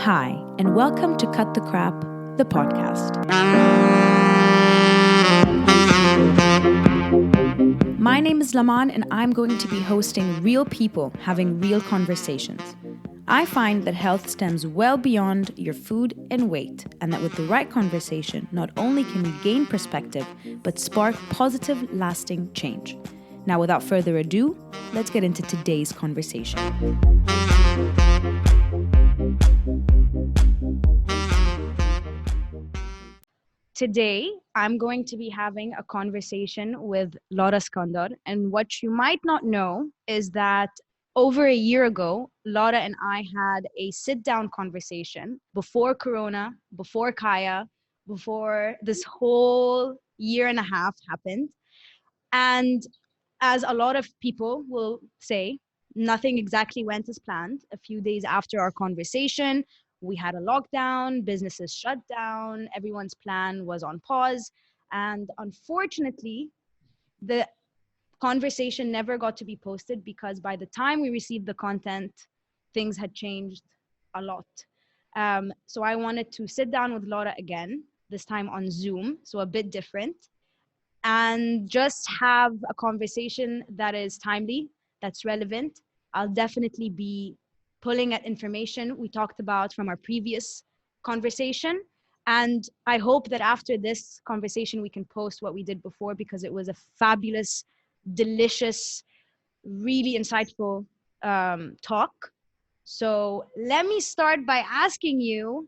Hi, and welcome to Cut the Crap, the podcast. My name is Laman, and I'm going to be hosting real people having real conversations. I find that health stems well beyond your food and weight, and that with the right conversation, not only can we gain perspective, but spark positive, lasting change. Now, without further ado, let's get into today's conversation. Today, I'm going to be having a conversation with Lara Scandar, and what you might not know is that over a year ago, Lara and I had a sit-down conversation before Corona, before Kaya, before this whole year and a half happened. And as a lot of people will say, nothing exactly went as planned. A few days after our conversation, we had a lockdown, businesses shut down, everyone's plan was on pause. And unfortunately, the conversation never got to be posted because by the time we received the content, things had changed a lot. So I wanted to sit down with Lara again, this time on Zoom, so a bit different, and just have a conversation that is timely, that's relevant. I'll definitely be pulling at information we talked about from our previous conversation. And I hope that after this conversation, we can post what we did before because it was a fabulous, delicious, really insightful talk. So let me start by asking you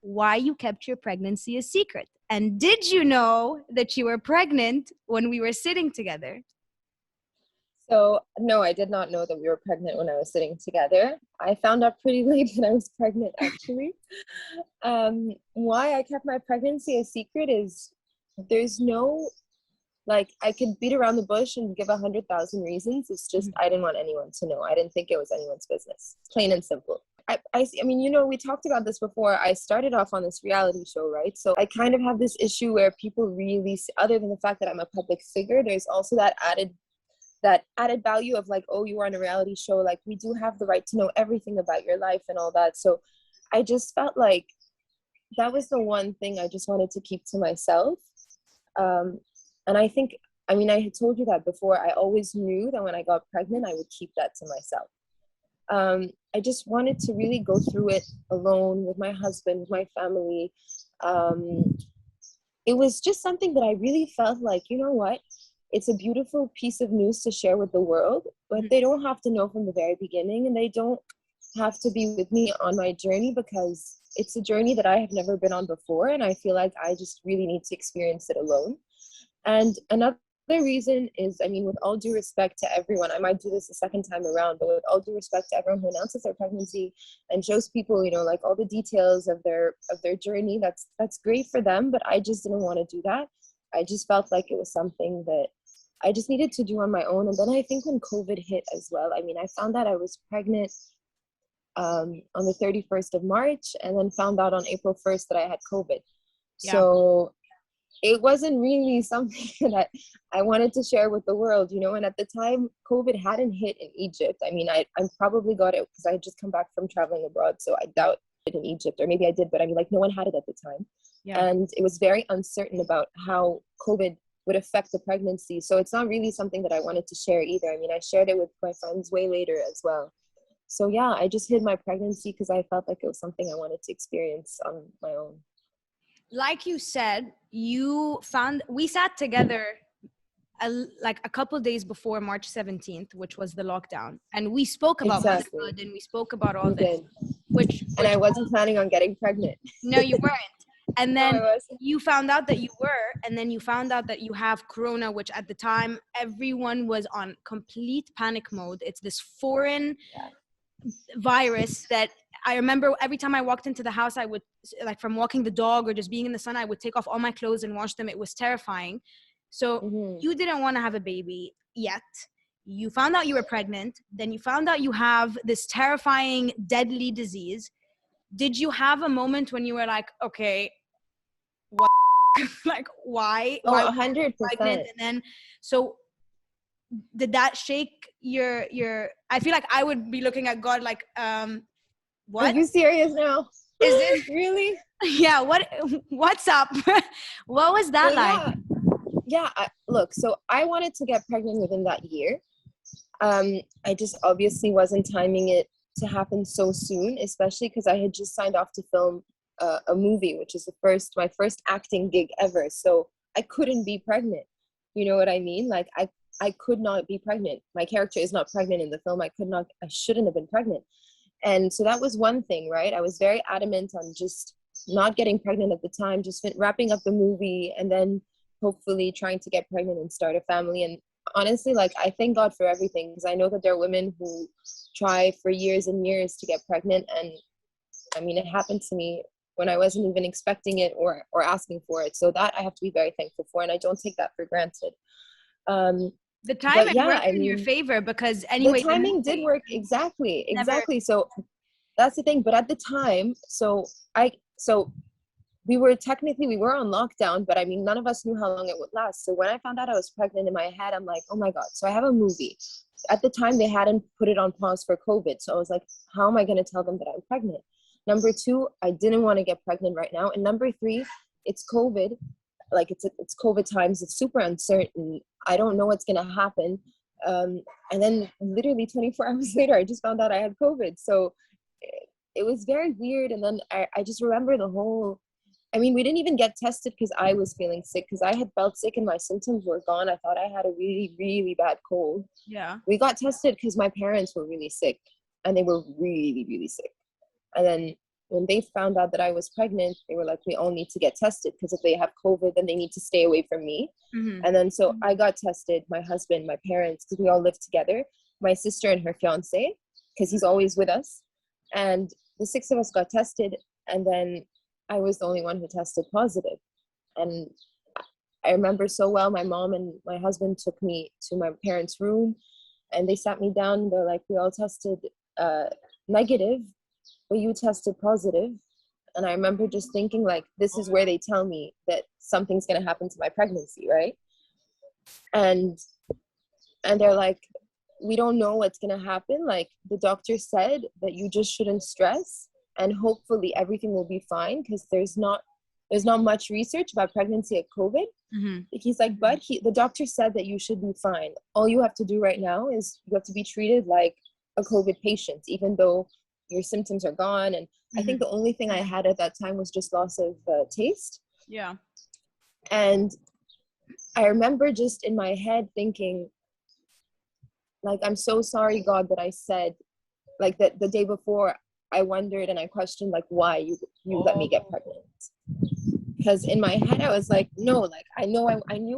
why you kept your pregnancy a secret. And did you know that you were pregnant when we were sitting together? So, no, I did not know that we were pregnant when I was sitting together. I found out pretty late that I was pregnant, actually. Why I kept my pregnancy a secret is there's no, I could beat around the bush and give 100,000 reasons. It's just, I didn't want anyone to know. I didn't think it was anyone's business. Plain and simple. I mean, we talked about this before. I started off on this reality show, right? So I kind of have this issue where people really, other than the fact that I'm a public figure, there's also that added value of oh, you are on a reality show. We do have the right to know everything about your life and all that. So I just felt like that was the one thing I just wanted to keep to myself. And I think, I had told you that before. I always knew that when I got pregnant, I would keep that to myself. I just wanted to really go through it alone with my husband, with my family. It was just something that I really felt like, you know what? It's a beautiful piece of news to share with the world, but they don't have to know from the very beginning, and they don't have to be with me on my journey because it's a journey that I have never been on before, and I feel like I just really need to experience it alone. And another reason is, with all due respect to everyone, I might do this a second time around, but with all due respect to everyone who announces their pregnancy and shows people, all the details of their journey, that's great for them, but I just didn't want to do that. I just felt like it was something that I just needed to do on my own. And then I think when COVID hit as well, I found out I was pregnant on the 31st of March, and then found out on April 1st that I had COVID. Yeah. So it wasn't really something that I wanted to share with the world, and at the time COVID hadn't hit in Egypt. I probably got it because I had just come back from traveling abroad. So I doubt it in Egypt, or maybe I did, but no one had it at the time. Yeah. And it was very uncertain about how COVID would affect the pregnancy. So it's not really something that I wanted to share either. I shared it with my friends way later as well. So yeah, I just hid my pregnancy because I felt like it was something I wanted to experience on my own. Like you said, we sat together a couple of days before March 17th, which was the lockdown. And we spoke about motherhood, and we spoke about all this. And I wasn't planning on getting pregnant. No, you weren't. And then you found out that you were, and then you found out that you have Corona, which at the time, everyone was on complete panic mode. It's this foreign virus that I remember every time I walked into the house, I would, from walking the dog or just being in the sun, I would take off all my clothes and wash them. It was terrifying. So you didn't want to have a baby yet. You found out you were pregnant. Then you found out you have this terrifying, deadly disease. Did you have a moment when you were like, okay, what? Why? Oh, 100%. And then, so did that shake your, I feel like I would be looking at God Are What you serious now? is it? Really? Yeah, what's up? What was So that like? yeah. Look, so I wanted to get pregnant within that year. I just obviously wasn't timing it to happen so soon, especially because I had just signed off to film a movie, which is my first acting gig ever. So I couldn't be pregnant. You know what I mean? Like I could not be pregnant. My character is not pregnant in the film. I shouldn't have been pregnant. And so that was one thing, right? I was very adamant on just not getting pregnant at the time, just wrapping up the movie and then hopefully trying to get pregnant and start a family. And honestly, like, I thank God for everything, because I know that there are women who try for years and years to get pregnant. And I mean, it happened to me when I wasn't even expecting it or asking for it. So that I have to be very thankful for, and I don't take that for granted. The But timing yeah, worked I in your mean, favor because the anyway, the timing did movie work. Exactly, never. exactly. So that's the thing. But at the time, so we were on lockdown, but I mean, none of us knew how long it would last. So when I found out I was pregnant, in my head, I'm like, oh my God. So I have a movie. At the time, they hadn't put it on pause for COVID. So I was like, how am I going to tell them that I'm pregnant? Number two, I didn't want to get pregnant right now. And number three, it's COVID. Like, it's COVID times. It's super uncertain. I don't know what's going to happen. And then literally 24 hours later, I just found out I had COVID. So it was very weird. And then I just remember I mean, we didn't even get tested because I was feeling sick, because I had felt sick and my symptoms were gone. I thought I had a really, really bad cold. Yeah. We got tested because my parents were really sick, and they were really, really sick. And then when they found out that I was pregnant, they were like, we all need to get tested, because if they have COVID, then they need to stay away from me. Mm-hmm. And then so I got tested, my husband, my parents, because we all live together, my sister and her fiance, because he's always with us. And the six of us got tested, and then I was the only one who tested positive. And I remember so well, my mom and my husband took me to my parents' room, and they sat me down. They're like, we all tested negative, but you tested positive. And I remember just thinking, like, this is where they tell me that something's going to happen to my pregnancy, right? And they're like, we don't know what's going to happen. Like, the doctor said that you just shouldn't stress, and hopefully everything will be fine, because there's not much research about pregnancy at COVID. Mm-hmm. He's like, but the doctor said that you should be fine. All you have to do right now is you have to be treated like a COVID patient, even though your symptoms are gone. And I think the only thing I had at that time was just loss of taste. Yeah. And I remember just in my head thinking, like, I'm so sorry, God, that I said, like, that the day before, I wondered and I questioned, like, why you let me get pregnant. Because in my head, I was like, no, like, I knew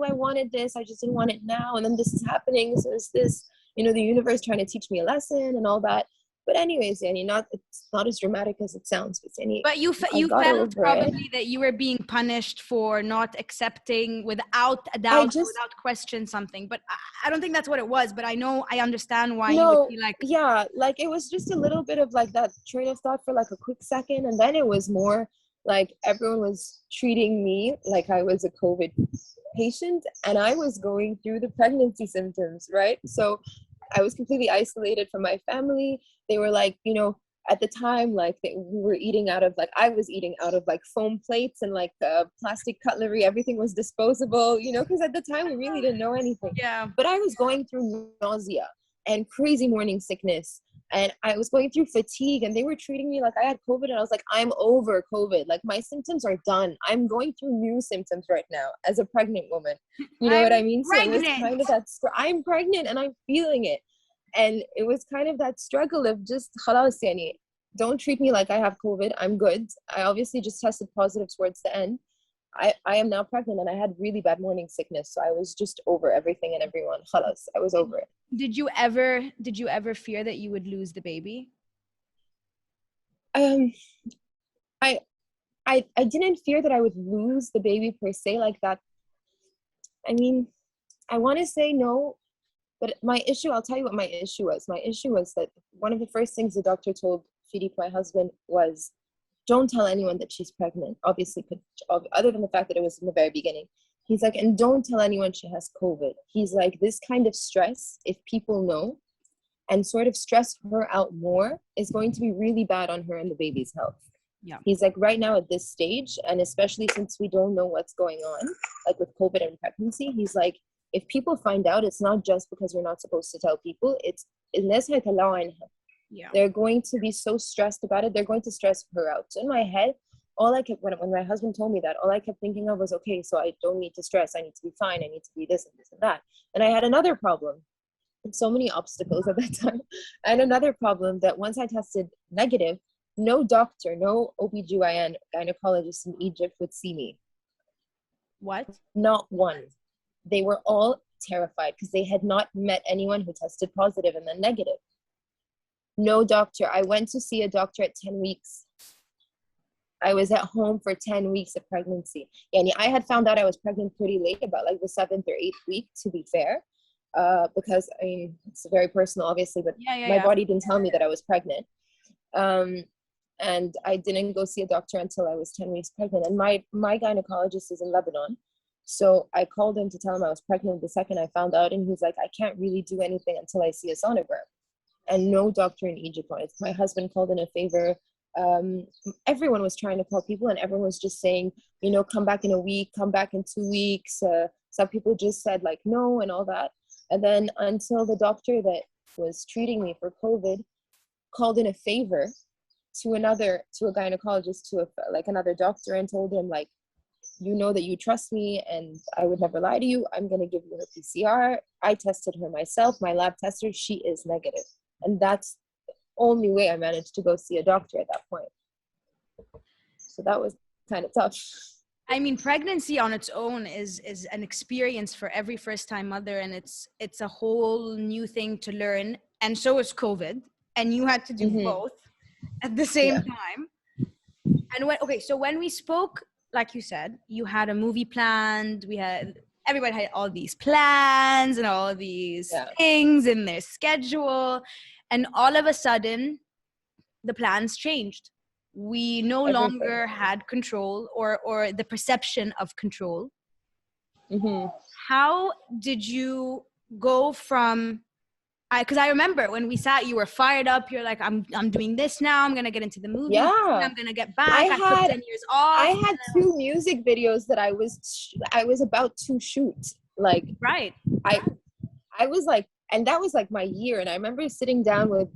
I wanted this. I just didn't want it now. And then this is happening. So it's this, the universe trying to teach me a lesson and all that. But anyways, Annie, it's not as dramatic as it sounds. But you I you got felt over it. probably that you were being punished for not accepting without a doubt, without question something. But I don't think that's what it was. But I understand why you would feel like. Yeah, like, it was just a little bit of like that train of thought for like a quick second, and then it was more like everyone was treating me like I was a COVID patient, and I was going through the pregnancy symptoms, right? So I was completely isolated from my family. They were like, at the time, like, we were eating out of, like, I was eating out of like foam plates and like plastic cutlery. Everything was disposable, because at the time we really didn't know anything. Yeah. But I was going through nausea and crazy morning sickness, and I was going through fatigue, and they were treating me like I had COVID. And I was like, I'm over COVID. Like, my symptoms are done. I'm going through new symptoms right now as a pregnant woman. You know what I mean? So it was kind of that, I'm pregnant and I'm feeling it. And it was kind of that struggle of just, khalas, yani, don't treat me like I have COVID. I'm good. I obviously just tested positive towards the end. I am now pregnant, and I had really bad morning sickness. So I was just over everything and everyone. Khalas, I was over it. Did you ever fear that you would lose the baby? I didn't fear that I would lose the baby per se, like that. I mean, I want to say no, but I'll tell you what my issue was. My issue was that one of the first things the doctor told Philippe, my husband, was, don't tell anyone that she's pregnant. Obviously, other than the fact that it was in the very beginning. He's like, and don't tell anyone she has COVID. He's like, this kind of stress, if people know, and sort of stress her out more is going to be really bad on her and the baby's health. Yeah. He's like, right now at this stage, and especially since we don't know what's going on, like with COVID and pregnancy, he's like, if people find out, it's not just because we're not supposed to tell people, it's Yeah. they're going to be so stressed about it. They're going to stress her out. So in my head, all I kept, when my husband told me that, all I kept thinking of was, okay, so I don't need to stress. I need to be fine. I need to be this and this and that. And I had another problem, and so many obstacles at that time. I had another problem that once I tested negative, no doctor, no OBGYN, gynecologist in Egypt would see me. What? Not one. They were all terrified because they had not met anyone who tested positive and then negative. No doctor. I went to see a doctor at 10 weeks. I was at home for 10 weeks of pregnancy. And I had found out I was pregnant pretty late, about like the 7th or 8th week, to be fair. Because I mean, it's very personal, obviously, but my body didn't tell me that I was pregnant. And I didn't go see a doctor until I was 10 weeks pregnant. And my gynecologist is in Lebanon. So I called him to tell him I was pregnant the second I found out. And he's like, I can't really do anything until I see a sonogram. And no doctor in Egypt wanted. My husband called in a favor. Everyone was trying to call people, and everyone was just saying, you know, come back in a week, come back in 2 weeks. Some people just said like no and all that. And then until the doctor that was treating me for COVID called in a favor to a gynecologist, another doctor, and told him like, you know that you trust me and I would never lie to you. I'm going to give you her PCR. I tested her myself. My lab tested her. She is negative. And that's the only way I managed to go see a doctor at that point. So that was kind of tough. I mean, pregnancy on its own is an experience for every first-time mother, and it's a whole new thing to learn. And so is COVID, and you had to do both at the same time. And so when we spoke, like you said, you had a movie planned. Everybody had all these plans and all these things in their schedule, and all of a sudden, the plans changed. We no longer had control or the perception of control. How did you go from, because I remember when we sat, you were fired up. You're like, I'm doing this now. I'm going to get into the movie. Yeah. I'm going to get back. I took 10 years off. I had 2 music videos that I was about to shoot. Like, right. I was like, and that was like my year. And I remember sitting down with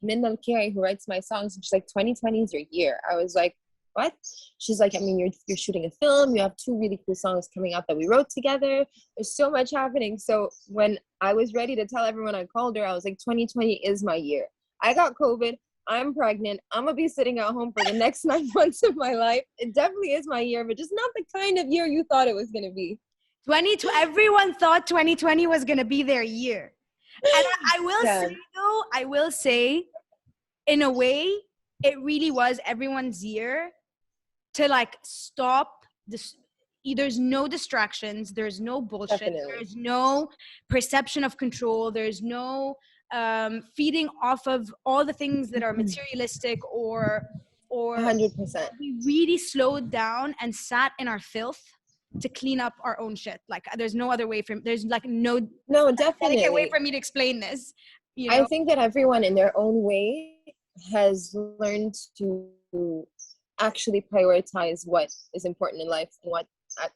Minna Al-Kiri, who writes my songs, and she's like, 2020 is your year. I was like, what? She's like, I mean, you're shooting a film. You have 2 really cool songs coming out that we wrote together. There's so much happening. So when I was ready to tell everyone, I called her. I was like, 2020 is my year. I got COVID. I'm pregnant. I'm going to be sitting at home for the next 9 months of my life. It definitely is my year, but just not the kind of year you thought it was going to be. Everyone thought 2020 was going to be their year. And I will say, in a way, it really was everyone's year to like stop this. There's no distractions. There's no bullshit. Definitely. There's no perception of control. There's no feeding off of all the things that are materialistic or 100%. We really slowed down and sat in our filth to clean up our own shit. Like there's no other way there's like no definitely. I can't wait for me to explain this. You know? I think that everyone in their own way has learned to actually prioritize what is important in life and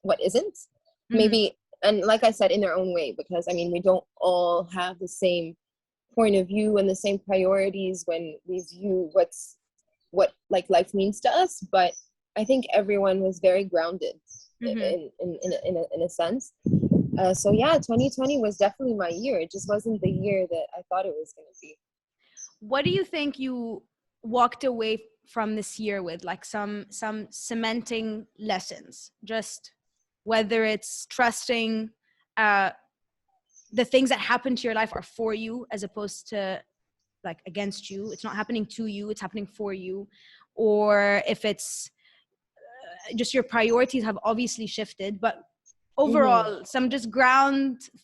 what isn't. Maybe, and like I said, in their own way, because I mean, we don't all have the same point of view and the same priorities when we view what like life means to us. But I think everyone was very grounded in a sense. So yeah, 2020 was definitely my year. It just wasn't the year that I thought it was going to be. What do you think you walked away from this year with, like some cementing lessons? Just whether it's trusting the things that happen to your life are for you as opposed to like against you. It's not happening to you, it's happening for you. Or if it's just your priorities have obviously shifted, but overall some just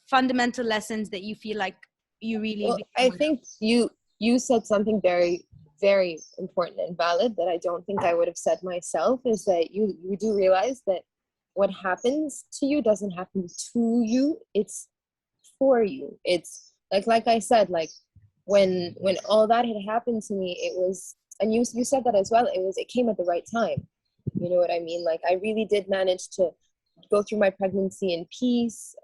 fundamental lessons that you feel like you really I think you said something very, very important and valid that I don't think I would have said myself, is that you do realize that what happens to you doesn't happen to you, it's for you. It's like I said, like when all that had happened to me, it was, and you said that as well, it came at the right time. You know what I mean? Like, I really did manage to go through my pregnancy in peace.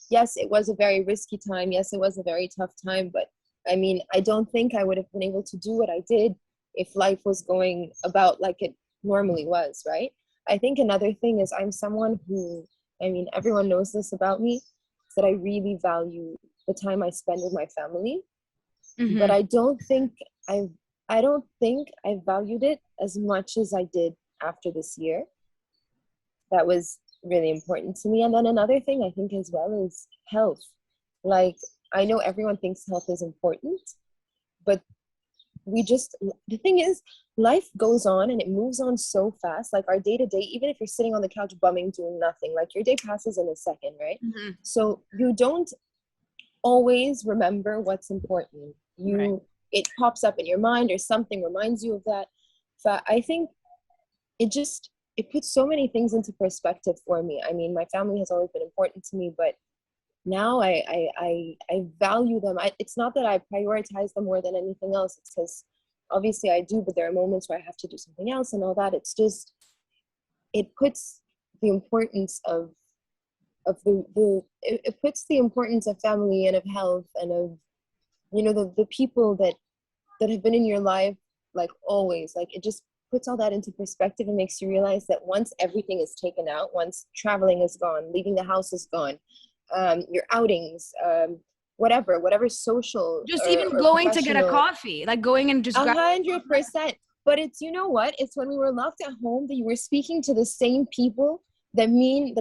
Yes, it was a very risky time. Yes, it was a very tough time. But I mean, I don't think I would have been able to do what I did if life was going about like it normally was, right? I think another thing is I'm someone who, I mean, everyone knows this about me, is that I really value the time I spend with my family. But Mm-hmm. I don't think I valued it as much as I did after this year. That was really important to me. And then another thing I think as well is health. Like, I know everyone thinks health is important, but the thing is, life goes on and it moves on so fast. Like, our day to day, even if you're sitting on the couch bumming, doing nothing, like, your day passes in a second, right? Mm-hmm. So you don't always remember what's important. Right. It pops up in your mind or something reminds you of that. So I think it puts so many things into perspective for me. I mean, my family has always been important to me, but now I value them. It's not that I prioritize them more than anything else. It's because obviously I do, but there are moments where I have to do something else and all that. It's just, it puts the importance of it puts the importance of family and of health and of, you know, the people that have been in your life, like, always. Like, it just puts all that into perspective and makes you realize that once everything is taken out, once traveling is gone, leaving the house is gone, your outings, whatever social Just even or going to get a professional, coffee, like going and just grabbing. 100%. But it's, you know what? It's when we were locked at home that you were speaking to the same people that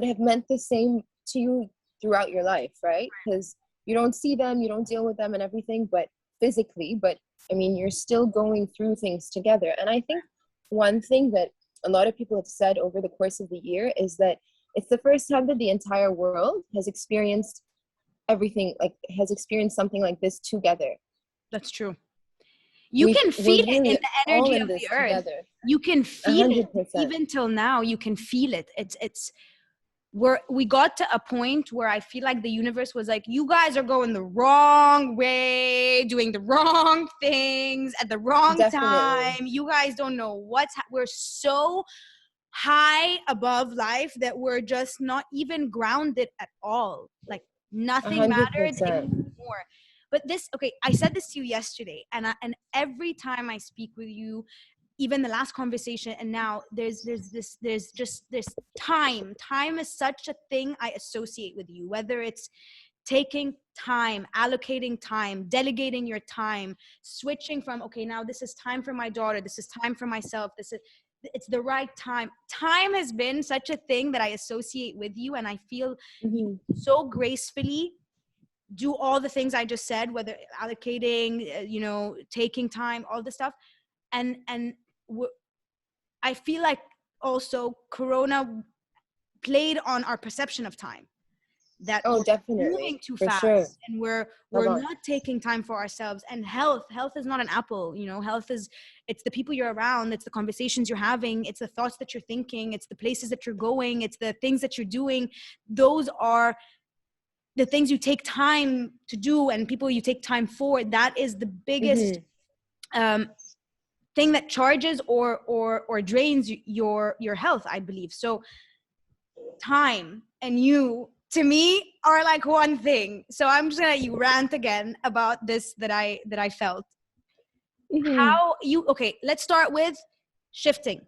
have meant the same to you throughout your life, right? Because you don't see them, you don't deal with them and everything, but physically, but I mean, you're still going through things together. And I think one thing that a lot of people have said over the course of the year is that it's the first time that the entire world has experienced everything, like, has experienced something like this together. That's true. You can We're feel it in really the all energy in of this the earth. together. You can A feel it hundred percent. even till now. You can feel it. We got to a point where I feel like the universe was like, you guys are going the wrong way, doing the wrong things at the wrong Definitely. time. You guys don't know we're so high above life that we're just not even grounded at all. Like, A nothing hundred mattered percent. anymore. But okay, I said this to you yesterday, and every time I speak with you, even the last conversation and now, there's time. Time is such a thing I associate with you, whether it's taking time, allocating time, delegating your time, switching from, okay, now this is time for my daughter, this is time for myself, it's the right time. Time has been such a thing that I associate with you, and I feel you Mm-hmm. so gracefully do all the things I just said, whether allocating, taking time, all the stuff. And I feel like also Corona played on our perception of time, that Oh, we're definitely. moving too For sure. fast and we're Come on. not taking time for ourselves. And health is not an apple. Health is, it's the people you're around, it's the conversations you're having, it's the thoughts that you're thinking, it's the places that you're going, it's the things that you're doing. Those are the things you take time to do and people you take time for. That is the biggest Mm-hmm. thing that charges or drains your health, I believe. So time and you, to me, are like one thing. So I'm just gonna let you rant again about this that I felt. Mm-hmm. How you, okay, let's start with shifting.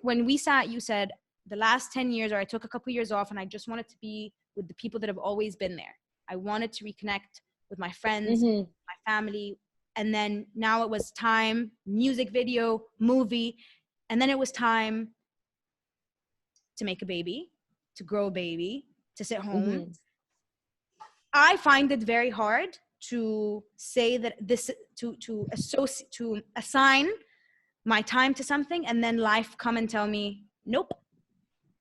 When we sat, you said the last 10 years, or I took a couple years off and I just wanted to be with the people that have always been there. I wanted to reconnect with my friends, Mm-hmm. my family. And then now it was time, music video, movie. And then it was time to make a baby, to grow a baby, to sit home. Mm-hmm. I find it very hard to say that this, to associate, to assign my time to something and then life come and tell me, nope,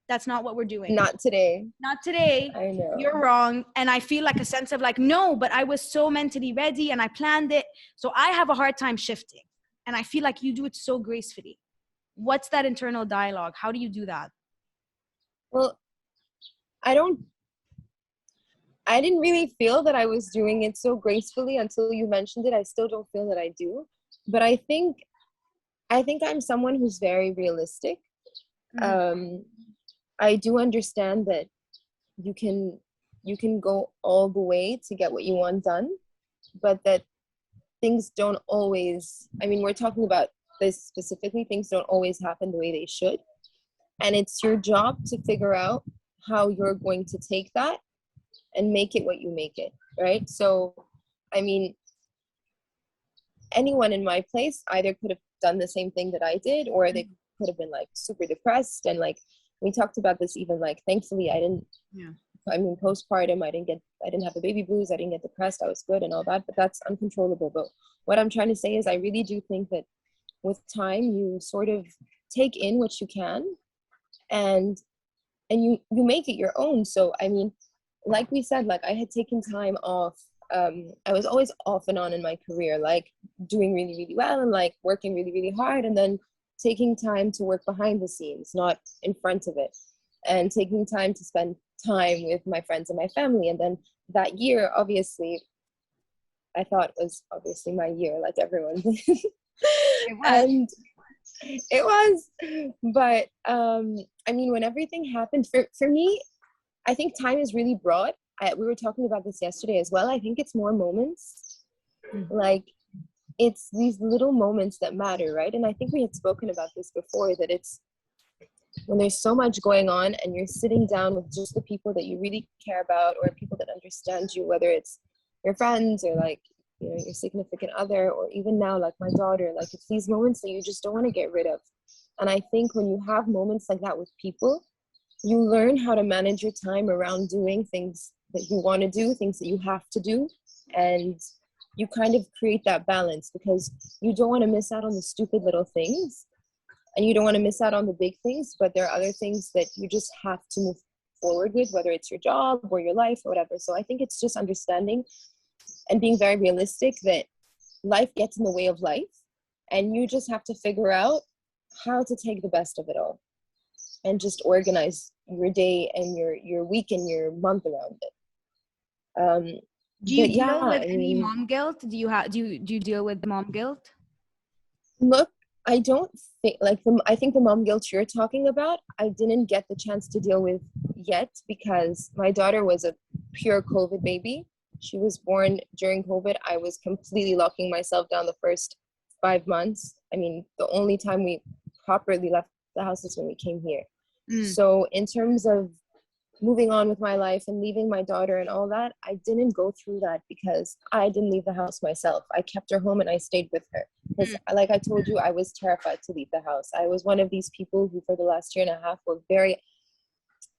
that's not what we're doing. Not today. Not today. I You're know. wrong. And I feel like a sense of like, no, but I was so mentally ready and I planned it. So I have a hard time shifting. And I feel like you do it so gracefully. What's that internal dialogue? How do you do that? Well, I don't I didn't really feel that I was doing it so gracefully until you mentioned it. I still don't feel that I do. But I think I'm someone who's very realistic. Mhm. Um, I do understand that you can you can go all the way to get what you want done, but that things don't always, I mean, we're talking about this specifically, things don't always happen the way they should. And it's your job to figure out how you're going to take that and make it what you make it, right? So, I mean, anyone in my place either could have done the same thing that I did, or they could have been like super depressed. And like, we talked about this even, like, thankfully I didn't, Yeah. I mean, postpartum, I didn't have the baby blues, I didn't get depressed, I was good and all that, but that's uncontrollable. But what I'm trying to say is I really do think that with time you sort of take in what you can, and you make it your own. So I mean, like we said, like I had taken time off. I was always off and on in my career, like doing really, really well and like working really, really hard, and then taking time to work behind the scenes, not in front of it, and taking time to spend time with my friends and my family. And then that year, obviously, I thought was obviously my year, like everyone did. It was. And it was, but I mean, when everything happened, for me, I think time is really broad. We were talking about this yesterday as well. I think it's more moments, Mm. like it's these little moments that matter, right? And I think we had spoken about this before, that it's when there's so much going on and you're sitting down with just the people that you really care about, or people that understand you, whether it's your friends or like, you know, your significant other, or even now like my daughter, like it's these moments that you just don't want to get rid of. And I think when you have moments like that with people, you learn how to manage your time around doing things that you want to do, things that you have to do, and you kind of create that balance, because you don't want to miss out on the stupid little things, and you don't want to miss out on the big things, but there are other things that you just have to move forward with, whether it's your job or your life or whatever. So I think it's just understanding and being very realistic that life gets in the way of life, and you just have to figure out how to take the best of it all and just organize your day and your week and your month around it. Do you But yeah, deal with I any mean, mom guilt? Do you deal with mom guilt? look, I don't think like I think the mom guilt you're talking about, I didn't get the chance to deal with yet, because my daughter was a pure COVID baby. She was born during COVID. I was completely locking myself down the first 5 months. I mean, the only time we properly left the house is when we came here. Mm. So in terms of moving on with my life and leaving my daughter and all that, I didn't go through that because I didn't leave the house myself. I kept her home and I stayed with her. Because, like I told you, I was terrified to leave the house. I was one of these people who, for the last year and a half,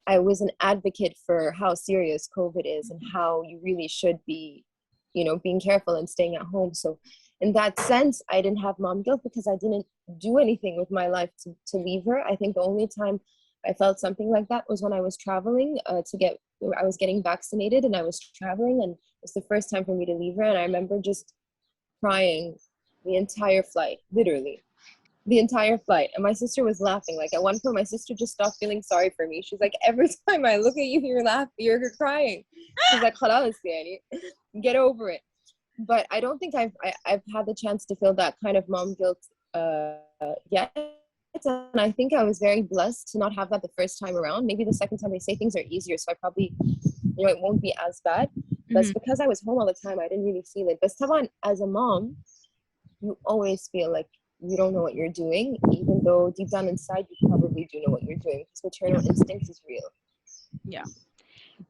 I was an advocate for how serious COVID is and how you really should be, you know, being careful and staying at home. So, in that sense, I didn't have mom guilt because I didn't do anything with my life to leave her. I think the only time I felt something like that was when I was traveling I was getting vaccinated and I was traveling, and it was the first time for me to leave her. And I remember just crying the entire flight, literally the entire flight. And my sister was laughing. Like at one point, my sister just stopped feeling sorry for me. She's like, every time I look at you, you're laughing, you're crying. She's like, خلاص يعني, get over it. But I don't think I've had the chance to feel that kind of mom guilt yet. And I think I was very blessed to not have that the first time around. Maybe the second time, they say things are easier, so I probably, you know, it won't be as bad. But Mhm. because I was home all the time, I didn't really feel it. But Taban, as a mom, you always feel like you don't know what you're doing, even though deep down inside you probably do know what you're doing, because Yeah. maternal instinct is real. Yeah.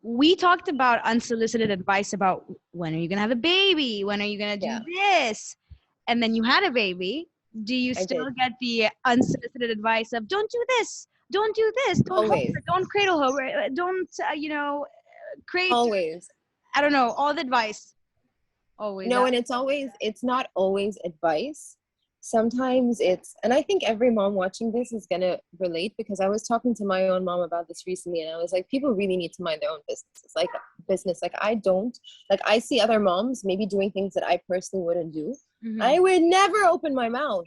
We talked about unsolicited advice about when are you going to have a baby? When are you going to do Yeah, this? And then you had a baby. Do you I still did. get the unsolicited advice of don't do this, don't do this, don't hold Always. her, don't cradle her, don't, create, Always. I don't know, all the advice. Always. No, and it's not always advice. Sometimes it's, and I think every mom watching this is gonna relate, because I was talking to my own mom about this recently, and I was like, people really need to mind their own business. Like I don't, like I see other moms maybe doing things that I personally wouldn't do. Mhm. I would never open my mouth.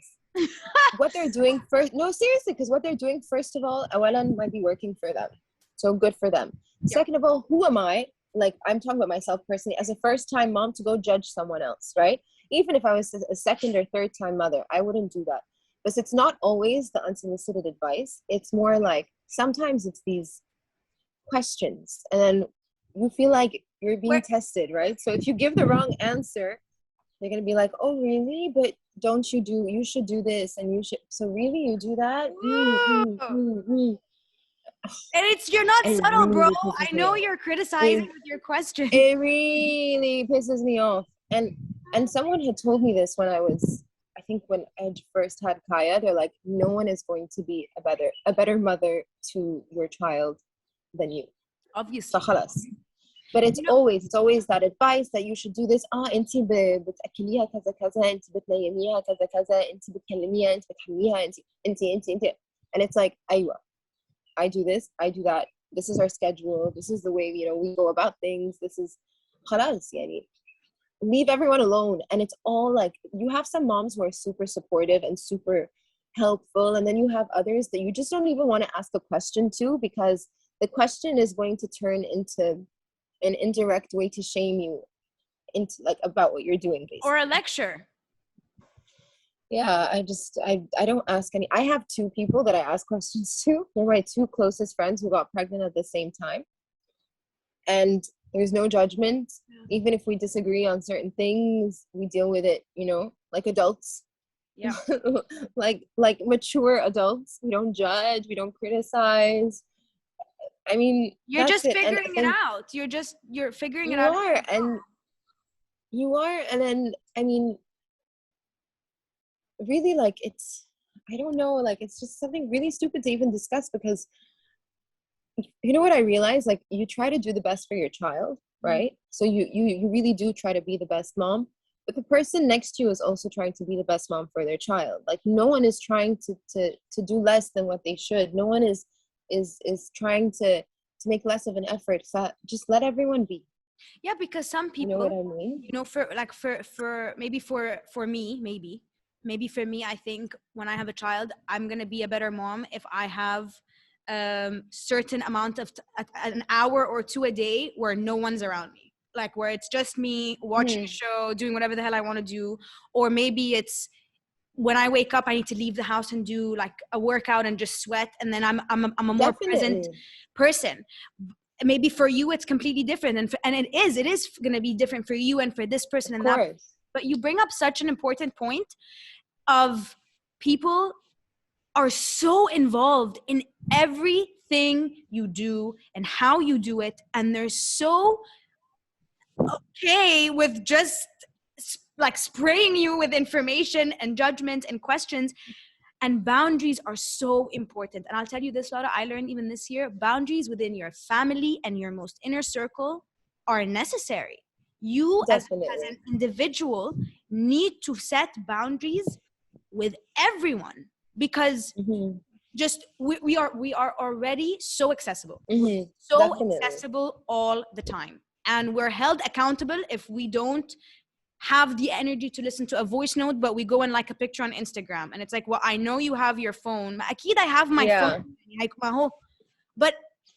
What they're doing first, no, seriously, because what they're doing, first of all, awalan might be working for them. So good for them. Yep. Second of all, who am I? like I'm talking about myself personally, as a first time mom, to go judge someone else, right? Even if I was a second or third time mother, I wouldn't do that. But it's not always the unsolicited advice. It's more like sometimes it's these questions, and then you feel like you're being Where tested, right? So if you give the wrong answer, they're gonna be like, "Oh, really? But don't you do? You should do this, and you should. So really, you do that? Whoa. And it's you're not It subtle, bro. really pisses I me know off. you're criticizing It with your question. it really pisses me off. And someone had told me this when I think when I had first had Kaya. They're like, no one is going to be a better mother to your child than you. Obviously. فخلاص. But You know, it's always that advice that you should do this. انتي بتاكليها كذا كذا, انتي بتنيميها كذا كذا, انتي بتكلميها, انتي بتحميها, انتي. And it's like, أيوة, I do this, I do that. This is our schedule. This is the way, we go about things. This is خلاص يعني. Leave everyone alone. And it's all like, you have some moms who are super supportive and super helpful, and then you have others that you just don't even want to ask a question to, because the question is going to turn into an indirect way to shame you into like about what you're doing, basically. or a lecture. Yeah, I don't ask any. I have two people that I ask questions to. They're my two closest friends who got pregnant at the same time, and there's no judgment. Even if we disagree on certain things, we deal with it, like adults. Yeah. like mature adults. We don't judge, we don't criticize. I mean, You're that's just it. figuring it And out. You're figuring you it out. are, and you are, and then I mean, really, like, I don't know, like, it's just something really stupid to even discuss, because you know what I realized? Like, you try to do the best for your child, right? So you really do try to be the best mom, but the person next to you is also trying to be the best mom for their child. Like, no one is trying to do less than what they should. No one is trying to make less of an effort. So just let everyone be. Yeah, because some You know people, what I mean? for maybe for me, maybe for me, I think when I have a child, I'm gonna be a better mom if I have certain amount of an hour or two a day where no one's around me, like where it's just me watching a show, doing whatever the hell I want to do. Or maybe it's when I wake up, I need to leave the house and do like a workout and just sweat, and then I'm a more present Definitely. person. Maybe for you it's completely different, and it is going to be different for you and for this person Of and that. course. But you bring up such an important point of people are so involved in everything you do and how you do it, and they're so okay with just like spraying you with information and judgment and questions. And boundaries are so important. And I'll tell you this, Lara, I learned even this year, boundaries within your family and your most inner circle are necessary. You as Definitely. an individual need to set boundaries with everyone, because just we are already so accessible. So Definitely. accessible all the time. And we're held accountable if we don't have the energy to listen to a voice note, but we go and like a picture on Instagram, and it's like, well, I know you have your phone. Akid, I have my phone. Like, but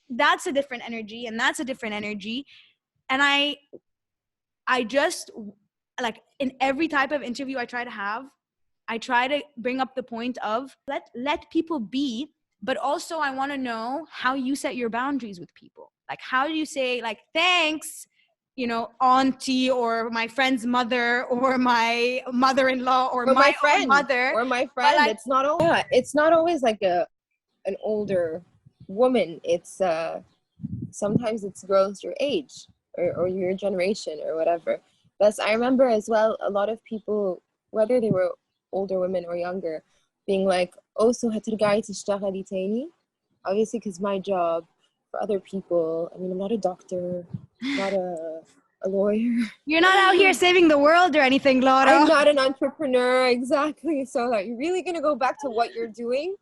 that's a different energy, and that's a different energy. And I just, like, in every type of interview I try to have, I try to bring up the point of let people be, but also I want to know how you set your boundaries with people. Like, how do you say, like, thanks, auntie, or my friend's mother, or my mother-in-law, or my own mother, or my but friend. like, It's not always like an older woman. It's sometimes it's girls your age, or your generation, or whatever. But I remember as well, a lot of people, whether they were older women or younger, being like, oh, so هترجعي تشتغلي تاني? Obviously, because my job, for other people, I mean, I'm not a doctor, not a lawyer. you're not out here saving the world or anything, Lara. I'm not an entrepreneur, exactly. So like, you're really gonna go back to what you're doing.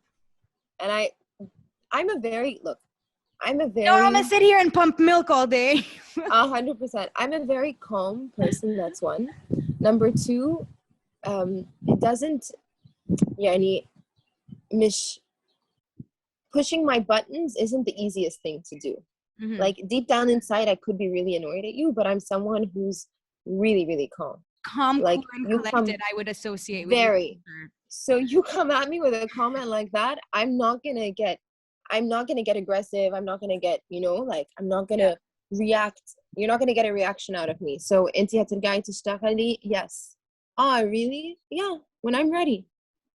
And I'm a very I'm gonna sit here and pump milk all day. 100%. I'm a very calm person. That's one. Number two, it doesn't, يعني مش pushing my buttons isn't the easiest thing to do. Mm-hmm. Like deep down inside, I could be really annoyed at you, but I'm someone who's really, really calm. Calm, Like cool, and you come collected, I would associate with you. very, so you come at me with a comment like that, I'm not gonna get aggressive. I'm not gonna get, like, I'm not gonna react. You're not gonna get a reaction out of me. So انتي هترجعي تشتغلي? Yes. Really? Yeah, when I'm ready.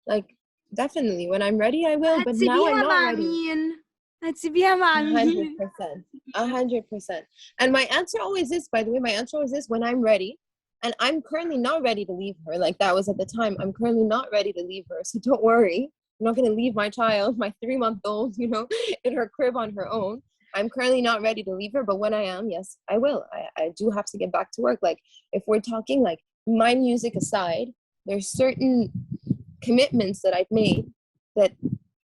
Like, definitely when I'm ready I will, but now I'm هتسيبيها not مع ready. مين؟ هتسيبيها مع مين؟ 100%. 100%. And my answer always is, by the way, my answer always is when I'm ready. And I'm currently not ready to leave her. Like that was at the time. I'm currently not ready to leave her. So don't worry. I'm not going to leave my child, my 3-month-old, in her crib on her own. I'm currently not ready to leave her. But when I am, yes, I will. I do have to get back to work. Like if we're talking like my music aside, there's certain commitments that I've made that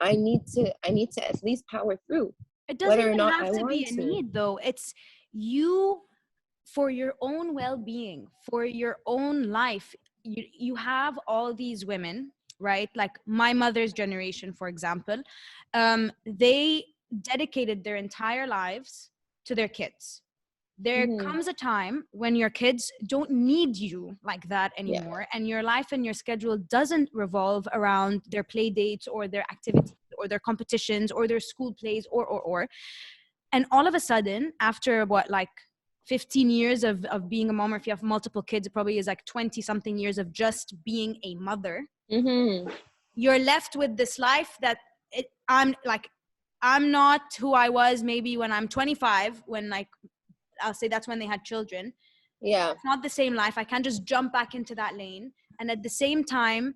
I need to at least power through. It doesn't Whether or even not have I to want be a to. need, though. It's you, for your own well-being, for your own life. You have all these women, right? Like my mother's generation, for example, they dedicated their entire lives to their kids. There comes a time when your kids don't need you like that anymore, and your life and your schedule doesn't revolve around their play dates or their activities or their competitions or their school plays or. And all of a sudden, after what, like 15 years of being a mom, or if you have multiple kids, it probably is like 20 something years of just being a mother. You're left with this life that I'm not who I was maybe when I'm 25, when like I'll say that's when they had children. Yeah. It's not the same life. I can't just jump back into that lane. And at the same time,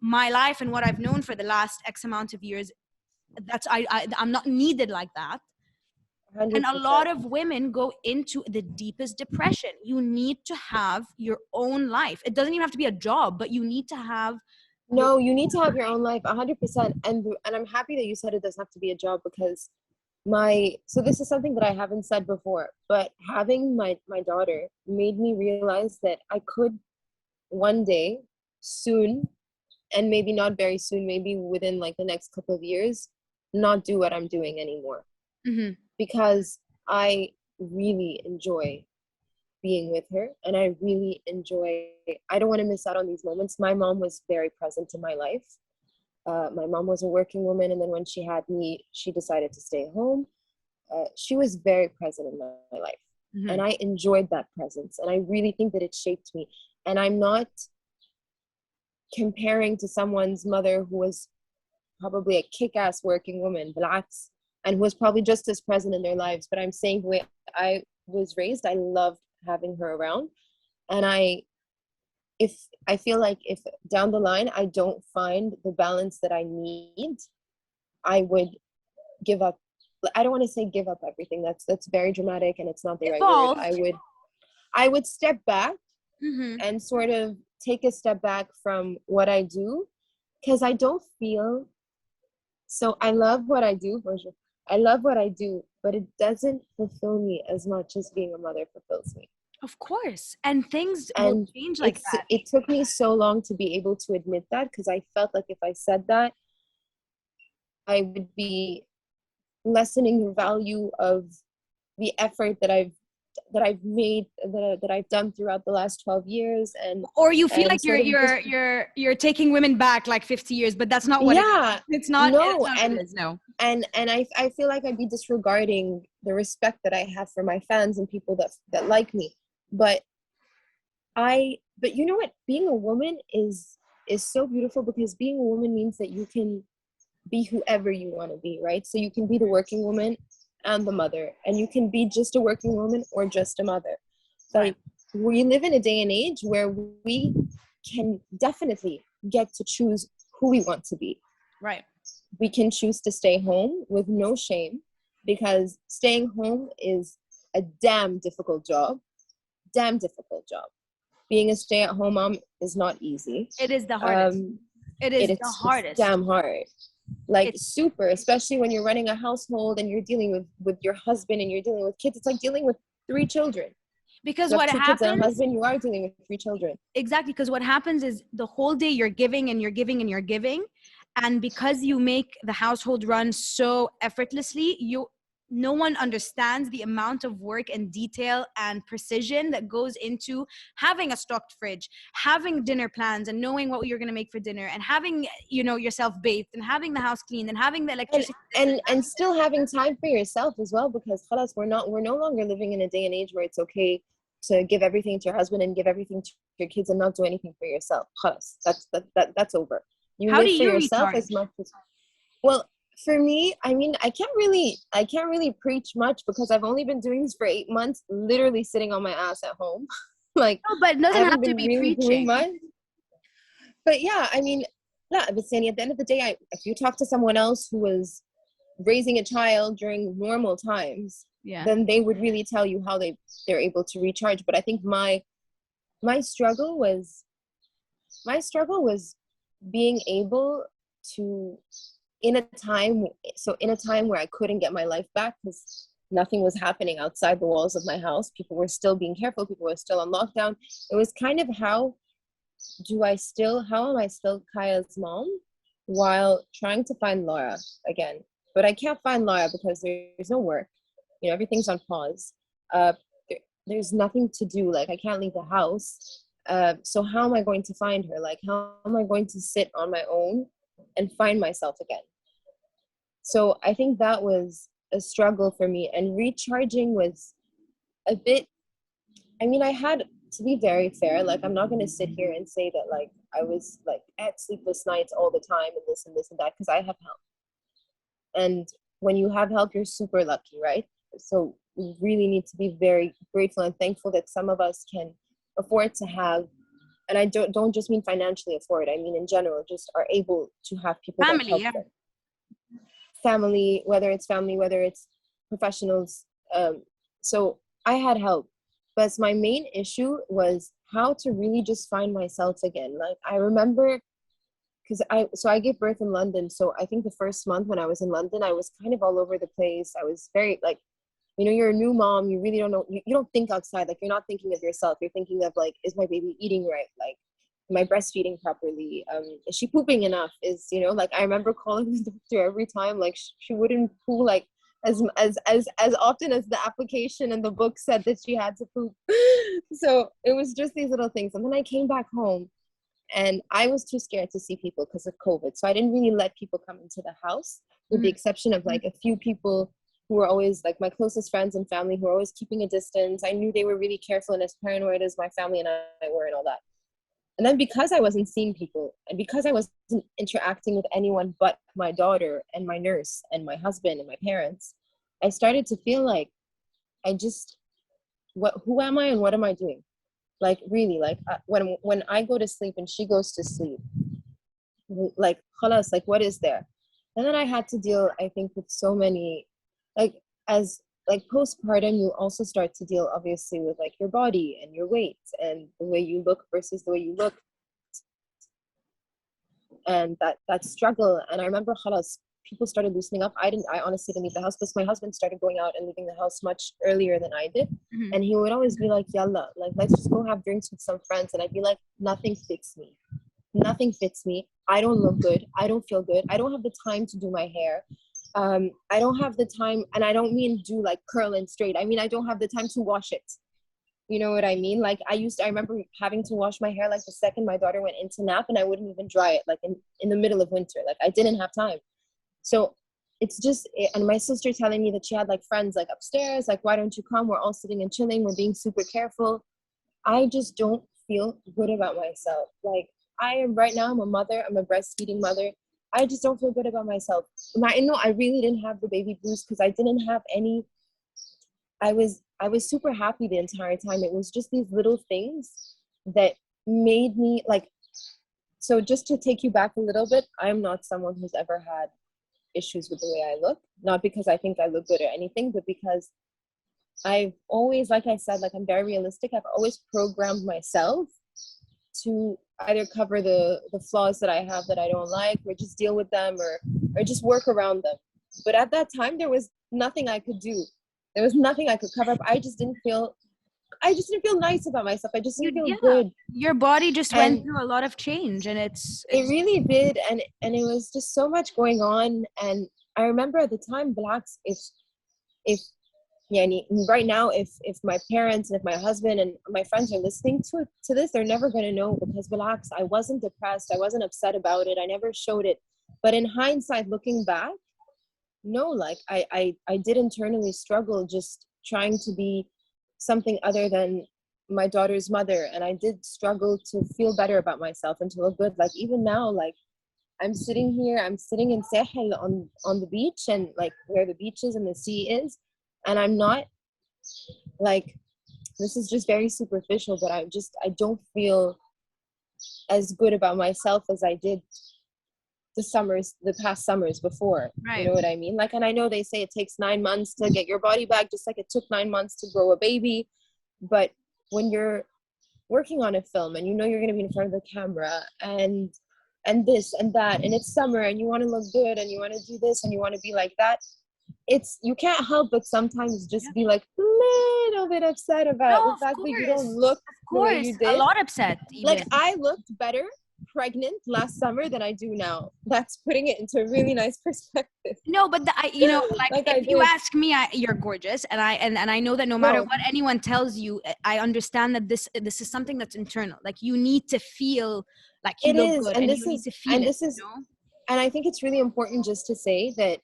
my life and what I've known for the last X amount of years, I'm not needed like that. 100%. And a lot of women go into the deepest depression. You need to have your own life. It doesn't even have to be a job, but you need to have. No, you need to have your own life, 100%. And I'm happy that you said it doesn't have to be a job, because so this is something that I haven't said before, but having my daughter made me realize that I could one day soon, and maybe not very soon, maybe within like the next couple of years, not do what I'm doing anymore. Because I really enjoy being with her, and I don't want to miss out on these moments. My mom was very present in my life. My mom was a working woman, and then when she had me, she decided to stay home. She was very present in my life, and I enjoyed that presence, and I really think that it shaped me. And I'm not comparing to someone's mother who was probably a kick-ass working woman, بالعكس, and who was probably just as present in their lives. But I'm saying the way I was raised, I loved having her around. And I feel like if down the line I don't find the balance that I need, I would give up. I don't want to say give up everything. That's very dramatic, and it's not the right word. I would step back and sort of take a step back from what I do, because I don't feel. So I love what I do. I love what I do, but it doesn't fulfill me as much as being a mother fulfills me. Of course. And things will change like that. It took me so long to be able to admit that, because I felt like if I said that, I would be lessening the value of the effort that I've made, that I've done throughout the last 12 years. Or you feel like you're taking women back like 50 years, but that's not what it is. It's not. No, it's not what it is, no. And I feel like I'd be disregarding the respect that I have for my fans and people that like me. But you know what? Being a woman is so beautiful, because being a woman means that you can be whoever you want to be, right? So you can be the working woman and the mother, and you can be just a working woman or just a mother. Like, we live in a day and age where we can definitely get to choose who we want to be. Right. We can choose to stay home with no shame, because staying home is a damn difficult job. Being a stay-at-home mom is not easy. It is the hardest. It is the hardest. Damn hard. Like, super, especially when you're running a household and you're dealing with your husband and you're dealing with kids. It's like dealing with 3 children. Because what happens, kids and a husband, you are dealing with 3 children. Exactly. Because what happens is the whole day you're giving and you're giving and you're giving. And because you make the household run so effortlessly, no one understands the amount of work and detail and precision that goes into having a stocked fridge, having dinner plans and knowing what you're going to make for dinner, and having, you know, yourself bathed and having the house cleaned and having the and electricity. and still having time for yourself as well, because khalas, we're no longer living in a day and age where it's okay to give everything to your husband and give everything to your kids and not do anything for yourself. Khalas, that's over. You How do live for you yourself recharge? as much as, well, for me, I mean, I can't really preach much because I've only been doing this for 8 months, literally sitting on my ass at home. Like, No, but it I doesn't haven't have to been be really doing preaching. much. But yeah, I mean, yeah, but Sandy, at the end of the day, if you talk to someone else who was raising a child during normal times, Yeah. then they would really tell you how they're able to recharge. But I think my struggle was being able to, in a time where I couldn't get my life back because nothing was happening outside the walls of my house. People were still being careful. People were still on lockdown. It was kind of how am I still Kaya's mom while trying to find Laura again? But I can't find Laura because there's no work. You know, everything's on pause. Uh, there's nothing to do. Like, I can't leave the house. So how am I going to find her? Like, how am I going to sit on my own and find myself again? So I think that was a struggle for me. And recharging was a bit, I mean, I had, to be very fair, like, I'm not going to sit here and say that, like, I was, like, at sleepless nights all the time and this and this and that, because I have help. And when you have help, you're super lucky, right? So we really need to be very grateful and thankful that some of us can afford to have, and I don't just mean financially afford, I mean in general, just are able to have people that Family, help yeah. them. Family, whether it's professionals. So I had help, but my main issue was how to really just find myself again. Like, I remember, because I gave birth in London, so I think the first month when I was in London, I was kind of all over the place. I was very, like, you know, you're a new mom, you really don't know, you don't think outside, like, you're not thinking of yourself, you're thinking of, like, is my baby eating right? Like, am I breastfeeding properly? Is she pooping enough? Is, you know, like, I remember calling the doctor every time, like, she wouldn't poo, like, as often as the application and the book said that she had to poop. So it was just these little things. And then I came back home and I was too scared to see people because of COVID. So I didn't really let people come into the house, with the exception of, like, a few people who were always, like, my closest friends and family, who were always keeping a distance. I knew they were really careful and as paranoid as my family and I were and all that. And then because I wasn't seeing people and because I wasn't interacting with anyone but my daughter and my nurse and my husband and my parents, I started to feel like who am I and what am I doing? Like, really, like, when I go to sleep and she goes to sleep, like, khalas, like, what is there? And then I had to deal, I think, with so many, like, as, like, postpartum, you also start to deal, obviously, with, like, your body and your weight and the way you look versus the way you look, and that struggle. And I remember, khalas, people started loosening up. I honestly didn't leave the house because my husband started going out and leaving the house much earlier than I did. And he would always be like, yalla, like, let's just go have drinks with some friends. And I'd be like, nothing fits me. Nothing fits me. I don't look good. I don't feel good. I don't have the time to do my hair. I don't have the time, and I don't mean do, like, curl and straight. I mean, I don't have the time to wash it. You know what I mean? Like, I remember having to wash my hair, like, the second my daughter went into nap, and I wouldn't even dry it, like, in the middle of winter. Like, I didn't have time. So it's just, and my sister telling me that she had, like, friends, like, upstairs, like, why don't you come? We're all sitting and chilling. We're being super careful. I just don't feel good about myself. Like, right now, I'm a mother. I'm a breastfeeding mother. I just don't feel good about myself. I know I really didn't have the baby blues because I didn't have any. I was super happy the entire time. It was just these little things that made me, like, so just to take you back a little bit, I'm not someone who's ever had issues with the way I look. Not because I think I look good or anything, but because I've always, like I said, like, I'm very realistic. I've always programmed myself to either cover the flaws that I have that I don't like, or just deal with them, or just work around them. But at that time, there was nothing I could do. There was nothing I could cover up. I just didn't feel nice about myself. I just didn't feel good. Your body just went And through a lot of change, and it's it really did. And it was just so much going on. And I remember at the time, blacks, if right now, if my parents and if my husband and my friends are listening to this, they're never going to know, because relax, I wasn't depressed, I wasn't upset about it, I never showed it. But in hindsight, looking back, no, like I did internally struggle just trying to be something other than my daughter's mother, and I did struggle to feel better about myself and to look good. Like even now, like I'm sitting in Sahel on the beach, and like where the beach is and the sea is, and I'm not like, this is just very superficial, but I don't feel as good about myself as I did the past summers before. Right. You know what I mean? Like, and I know they say it takes 9 months to get your body back, just like it took 9 months to grow a baby. But when you're working on a film and you know you're going to be in front of the camera and this and that, and it's summer and you want to look good and you want to do this and you want to be like that, you can't help but sometimes just be like a little bit upset about the fact that you don't look the way you did. A lot upset even. Like I looked better pregnant last summer than I do now. That's putting it into a really nice perspective. No, but like if you ask me, you're gorgeous, and I know that no matter what anyone tells you, I understand that this is something that's internal. Like you need to feel like you look good, and you need to feel it. And I think it's really important just to say that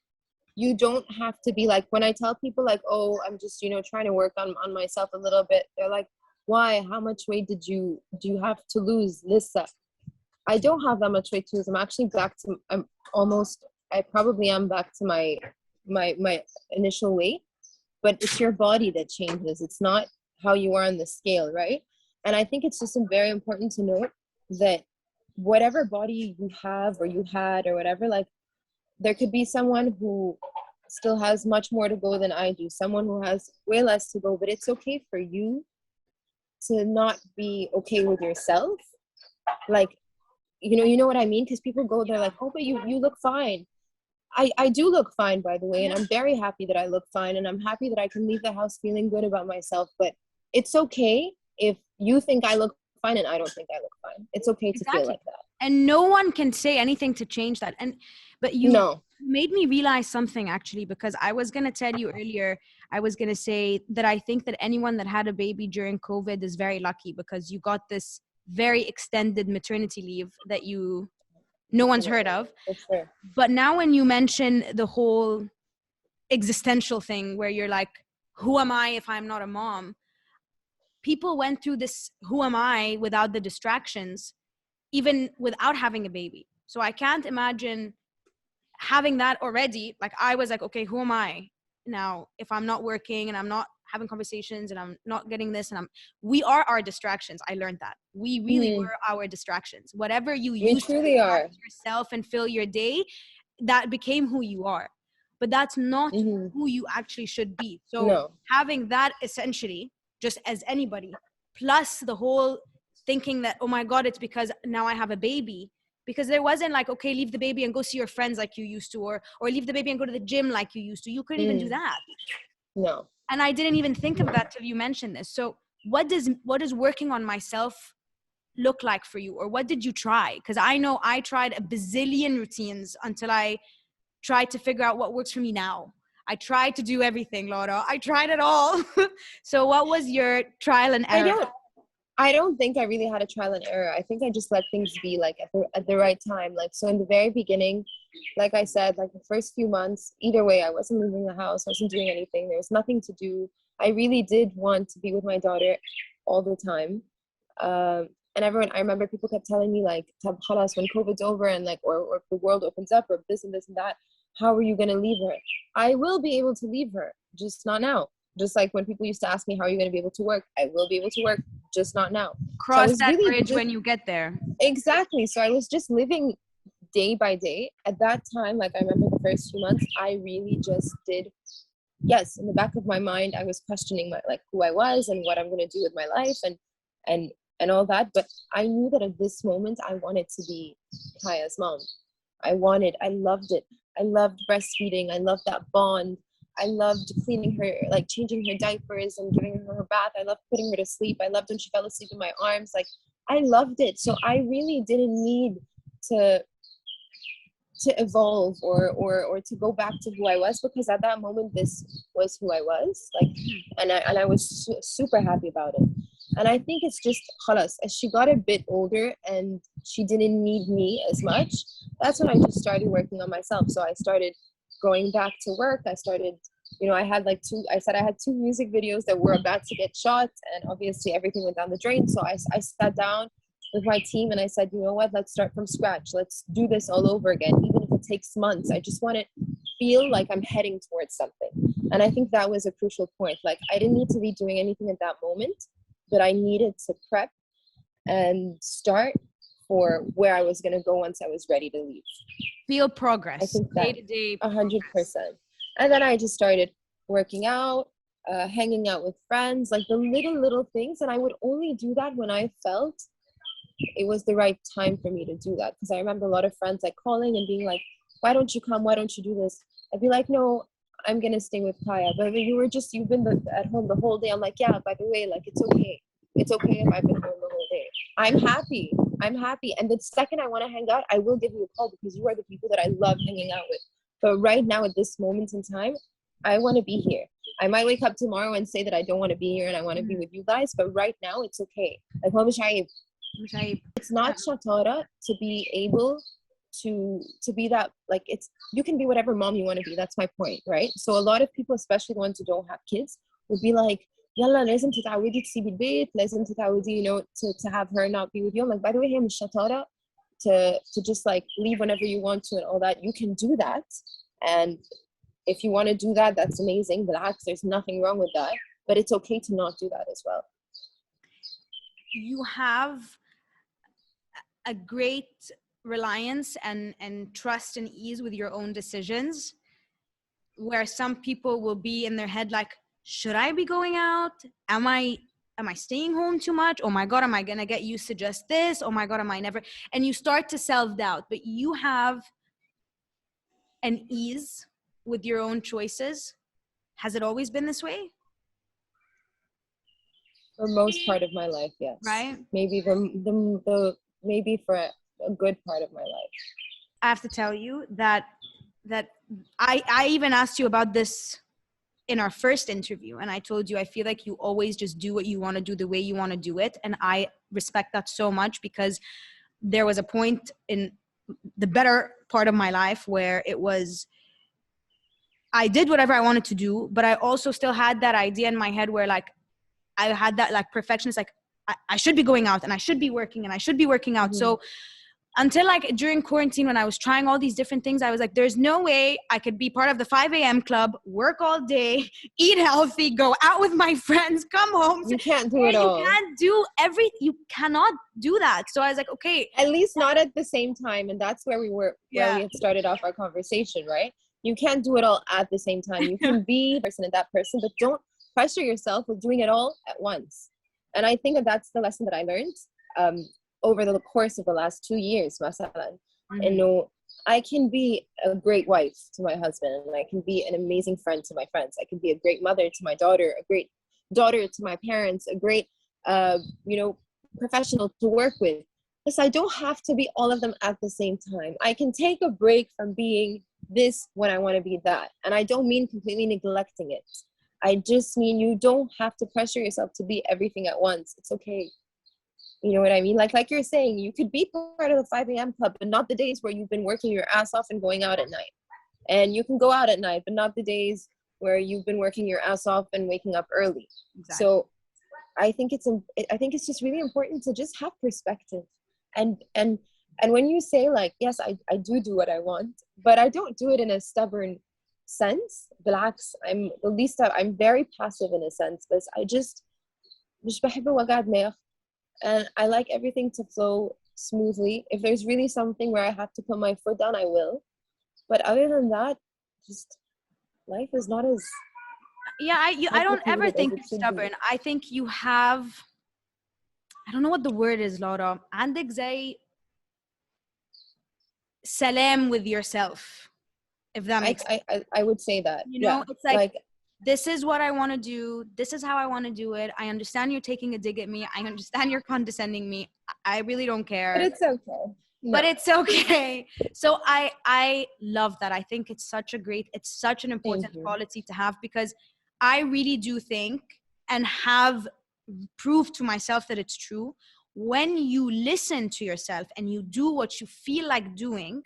you don't have to be like, when I tell people like, oh, I'm just, trying to work on myself a little bit, they're like, why? How much weight do you have to lose, Lisa? I don't have that much weight to lose. I'm actually I probably am back to my initial weight, but it's your body that changes. It's not how you are on the scale, right? And I think it's just very important to note that whatever body you have or you had or whatever, like there could be someone who still has much more to go than I do, someone who has way less to go, but it's okay for you to not be okay with yourself. Like, you know what I mean? Because people go there like, oh, but you look fine. I do look fine, by the way, and I'm very happy that I look fine, and I'm happy that I can leave the house feeling good about myself. But it's okay if you think I look fine and I don't think I look fine. It's okay to feel like that. And no one can say anything to change that. But you made me realize something, actually, because I was going to tell you earlier, I was going to say that I think that anyone that had a baby during COVID is very lucky, because you got this very extended maternity leave that no one's heard of. Sure. But now when you mention the whole existential thing where you're like, who am I if I'm not a mom? People went through this, who am I, without the distractions, even without having a baby. So I can't imagine having that already. Like I was like, okay, who am I now if I'm not working and I'm not having conversations and I'm not getting this, and we are our distractions. I learned that we really were our distractions. Whatever you use to distract yourself and fill your day, that became who you are. But that's not who you actually should be. So having that essentially just as anybody, plus the whole thinking that, oh my God, it's because now I have a baby. Because there wasn't like, okay, leave the baby and go see your friends like you used to, or leave the baby and go to the gym like you used to. You couldn't even do that. No. And I didn't even think of that till you mentioned this. So what does working on myself look like for you? Or what did you try? Because I know I tried a bazillion routines until I tried to figure out what works for me now. I tried to do everything, Lara. I tried it all. So what was your trial and error? I don't think I really had a trial and error. I think I just let things be like at the right time. Like, so in the very beginning, like I said, like the first few months, either way, I wasn't leaving the house. I wasn't doing anything. There was nothing to do. I really did want to be with my daughter all the time. And I remember people kept telling me like, "Tab khalas, when COVID's over and like, or if the world opens up or this and this and that, how are you going to leave her?" I will be able to leave her, just not now. Just like when people used to ask me, how are you going to be able to work? I will be able to work, just not now. Cross that bridge when you get there. Exactly. So I was just living day by day. At that time, like I remember the first few months, I really just did, yes, in the back of my mind, I was questioning who I was and what I'm going to do with my life and all that. But I knew that at this moment, I wanted to be Kaya's mom. I loved it. I loved breastfeeding. I loved that bond. I loved cleaning her, like changing her diapers and giving her bath. I loved putting her to sleep. I loved when she fell asleep in my arms. Like, I loved it. So I really didn't need to to evolve or to go back to who I was, because at that moment this was who I was, like, and I was super happy about it. And I think it's just khalas, as she got a bit older and she didn't need me as much, that's when I just started working on myself. So I started going back to work. I started, I had like I said I had 2 music videos that were about to get shot, and obviously everything went down the drain. So I sat down with my team and I said, you know what, let's start from scratch. Let's do this all over again, even if it takes months. I just want to feel like I'm heading towards something. And I think that was a crucial point. Like, I didn't need to be doing anything at that moment, but I needed to prep and start for where I was going to go once I was ready to leave. Feel progress. I think that day-to-day 100%. And then I just started working out, hanging out with friends, like the little things. And I would only do that when I felt it was the right time for me to do that. Because I remember a lot of friends like calling and being like, why don't you come? Why don't you do this? I'd be like, no, I'm going to stay with Kaya. But you've been at home the whole day. I'm like, yeah, by the way, like, it's okay. It's okay if I've been home the whole day. I'm happy. And the second I want to hang out, I will give you a call, because you are the people that I love hanging out with. But right now, at this moment in time, I want to be here. I might wake up tomorrow and say that I don't want to be here and I want to be with you guys. But right now, it's okay. Like, it's not shatara to be able to be that, like, you can be whatever mom you want to be. That's my point, right? So a lot of people, especially the ones who don't have kids, will be like, yalla, لازم تتعودي تسيبي البيت, لازم تتعودي, to have her not be with you. I'm like, by the way, هي مش shatara to just like leave whenever you want to and all that. You can do that, and if you want to do that, that's amazing. Relax, there's nothing wrong with that, but it's okay to not do that as well. You have a great reliance and trust and ease with your own decisions, where some people will be in their head like, should I be going out? Am I staying home too much? Oh my God, am I gonna get used to just this? Oh my God, am I never? And you start to self-doubt. But you have an ease with your own choices. Has it always been this way? For most part of my life, yes. Right? Maybe the maybe for a good part of my life. I have to tell you that I even asked you about this in our first interview, and I told you I feel like you always just do what you want to do the way you want to do it, and I respect that so much, because there was a point in the better part of my life where it was I did whatever I wanted to do, but I also still had that idea in my head where like I had that like perfectionist, like I should be going out and I should be working and I should be working out. Mm-hmm. So until like during quarantine, when I was trying all these different things, I was like, there's no way I could be part of the 5 a.m. club, work all day, eat healthy, go out with my friends, come home. You can't do it all. You can't do you cannot do that. So I was like, okay. At least not at the same time. And that's where where we had started off our conversation, right? You can't do it all at the same time. You can be person and that person, but don't pressure yourself with doing it all at once. And I think that's the lesson that I learned over the course of the last 2 years, masalan. And I can be a great wife to my husband, and I can be an amazing friend to my friends. I can be a great mother to my daughter, a great daughter to my parents, a great, professional to work with. Because I don't have to be all of them at the same time. I can take a break from being this when I want to be that. And I don't mean completely neglecting it. I just mean you don't have to pressure yourself to be everything at once. It's okay. You know what I mean? Like you're saying, you could be part of the 5 a.m. club, but not the days where you've been working your ass off and going out at night. And you can go out at night, but not the days where you've been working your ass off and waking up early. Exactly. So I think it's just really important to just have perspective. And when you say like, yes, I do what I want, but I don't do it in a stubborn sense. Relax. I'm very passive in a sense, but I just مش بحب وجع دماغ. And I like everything to flow smoothly. If there's really something where I have to put my foot down, I will. But other than that, just life is not as... Yeah, I don't ever think you're stubborn. I think you have... I don't know what the word is, Lara. عندك زي salam with yourself, if that makes sense. I would say that. You know, it's like this is what I want to do. This is how I want to do it. I understand you're taking a dig at me. I understand you're condescending me. I really don't care. But it's okay. but No. it's okay. So I love that. I think it's such an Thank important you. quality to have, because I really do think, and have proved to myself that it's true, when you listen to yourself and you do what you feel like doing,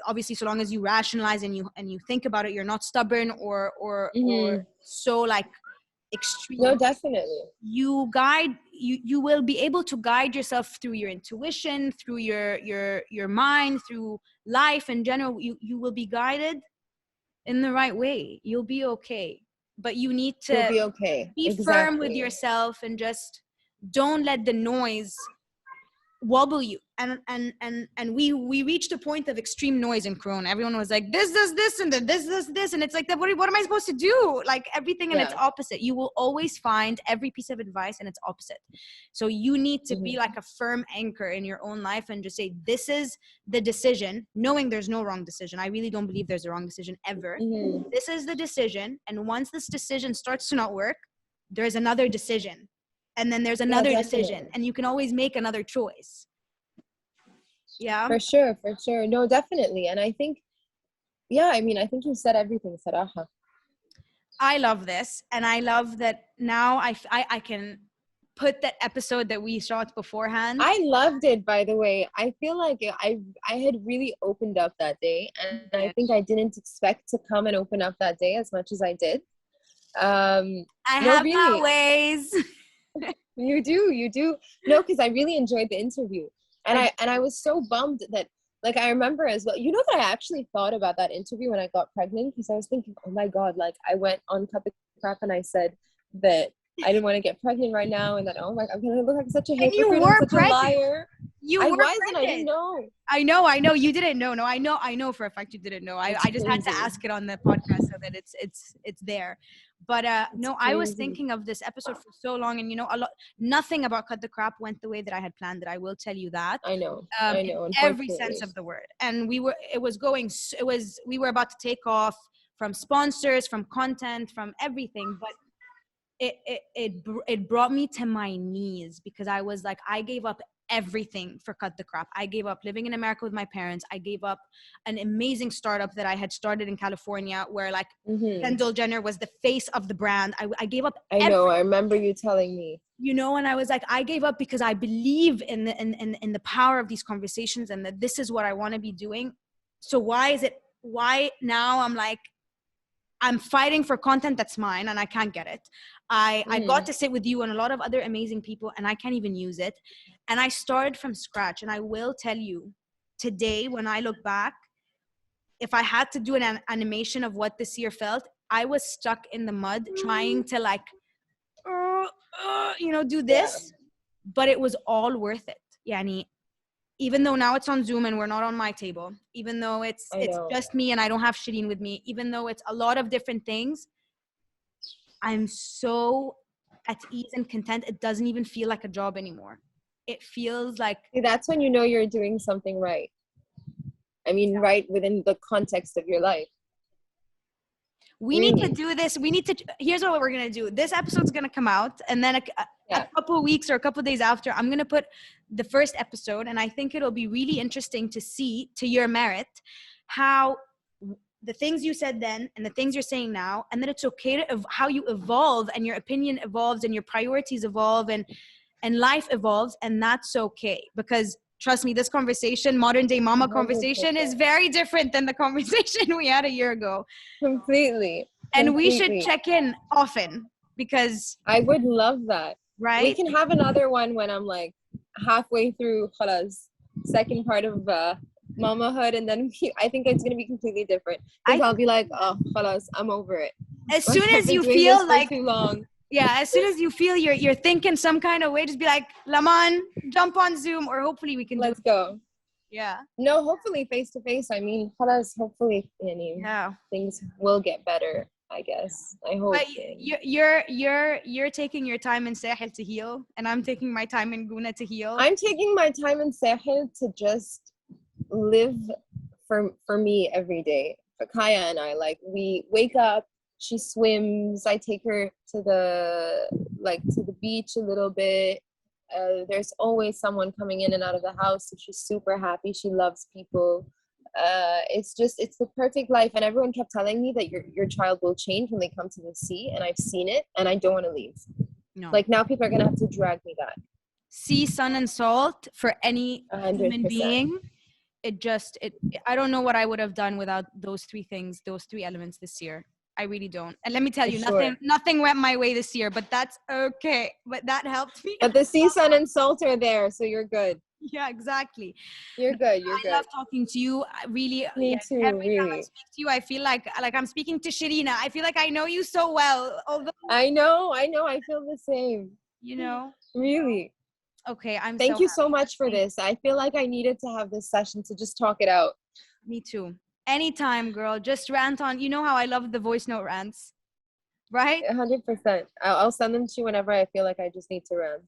obviously so long as you rationalize and you think about it, you're not stubborn or Mm-hmm. so like No, extreme. definitely. You will be able to guide yourself through your intuition, through your mind, through life in general. You will be guided in the right way. You'll be okay, but you need You'll to be okay. be firm with Exactly. yourself and just don't let the noise wobble you. And we reached a point of extreme noise in Corona. Everyone was like, this does this, and then this does this, and it's like, what am I supposed to do? Like everything and its Yeah. opposite. You will always find every piece of advice and its opposite. So you need to be Mm-hmm. like a firm anchor in your own life and just say, this is the decision, knowing there's no wrong decision. I really don't believe there's a wrong decision ever. Mm-hmm. This is the decision, and once this decision starts to not work, there's another decision, and then there's Yeah, another decision, definitely. and you can always make another choice. Yeah, For sure, for sure. No, definitely. And I think, yeah, I mean, I think you said everything, Saraha. I love this, and I love that now I can put that episode that we shot beforehand. I loved it, by the way. I feel like I had really opened up that day, and I Yeah. think I didn't expect to come and open up that day as much as I did. Um, I no, have my really, ways. you do. No, because I really enjoyed the interview, and I I was so bummed that, like, I remember as well. You know that I actually thought about that interview when I got pregnant, because I was thinking, oh my god, like I went on Cut the Crap and I said that I didn't want to get pregnant right now, and that, oh my, I'm gonna look like such a and you hypocrite and were such a pregnant. liar. You I were was, and I didn't pregnant. know. I know. You didn't know. No, I know for a fact you didn't know. It's I just had to crazy. ask it on the podcast so that it's there. But It's no, I was crazy. thinking of this episode for so long, and a lot, nothing about Cut the Crap went the way that I had planned it. I will tell you that. I In know. every Unfortunately, sense of the word. And we were about to take off from sponsors, from content, from everything, but it brought me to my knees, because I was like, I gave up everything for Cut the Crap. I gave up living in America with my parents. I gave up an amazing startup that I had started in California, where like mm-hmm. Kendall Jenner was the face of the brand. I gave up I know. everything, I remember you telling me. and I was like, I gave up because I believe in the power of these conversations, and that this is what I want to be doing. So why now I'm like, I'm fighting for content that's mine and I can't get it. I got Mm-hmm. to sit with you and a lot of other amazing people, and I can't even use it. And I started from scratch. And I will tell you, today, when I look back, if I had to do an animation of what this year felt, I was stuck in the mud trying to like, do Yeah. this, but it was all worth it. Yani, even though now it's on Zoom and we're not on my table, even though it's I know. just me and I don't have Shireen with me, even though it's a lot of different things, I'm so at ease and content. It doesn't even feel like a job anymore. It feels like, See, that's when you know you're doing something right. I mean, right within the context of your life. we need to Really. do this. Here's what we're going to do. This episode's going to come out, and then a Yeah. couple of weeks or a couple of days after, I'm going to put the first episode. And I think it'll be really interesting to see, to your merit, how the things you said then and the things you're saying now, and that it's okay to how you evolve, and your opinion evolves, and your priorities evolve, and life evolves. And that's okay, because trust me, this conversation, modern day mama conversation, is 100%. very different than the conversation we had a year ago. Completely. And we should Completely. check in often, because, I would love that. We right? can have another one when I'm like halfway through Khalas, second part of mamahood, and then I think it's gonna be completely different, because I I'll be like, oh Khalas, I'm over it. As Like soon I've as been you doing this feel for like, too long. yeah, as soon as you feel you're thinking some kind of way, just be like, Laman, jump on Zoom, or hopefully we can do Let's go. Yeah. No, hopefully face to face. I mean, Khalas, hopefully, Yeah. things will get better, I guess. I hope. But you're taking your time in Sahel to heal, and I'm taking my time in Guna to heal. I'm taking my time in Sahel to just live for me every day. For Kaya and I, like, we wake up, she swims, I take her to the beach a little bit. There's always someone coming in and out of the house. So she's super happy. She loves people. It's the perfect life. And everyone kept telling me that your child will change when they come to the sea. And I've seen it, and I don't want to leave. No. Like now people are going to have to drag me back. Sea, sun, and salt for any 100%. human being. I don't know what I would have done without those three things, those three elements this year. I really don't. And let me tell you, nothing went my way this year, but that's okay. But that helped me. But the sea, sun, and salt are there, so you're good. Yeah, exactly. You're good. I love talking to you. I really, me too. Every time I speak to you, I feel like I'm speaking to Shirina. I feel like I know you so well. Although I know. I feel the same. You know. Really. Okay, Thank you so much for this. I feel like I needed to have this session to just talk it out. Me too. Anytime, girl. Just rant on. You know how I love the voice note rants, right? 100%. I'll send them to you whenever I feel like I just need to rant.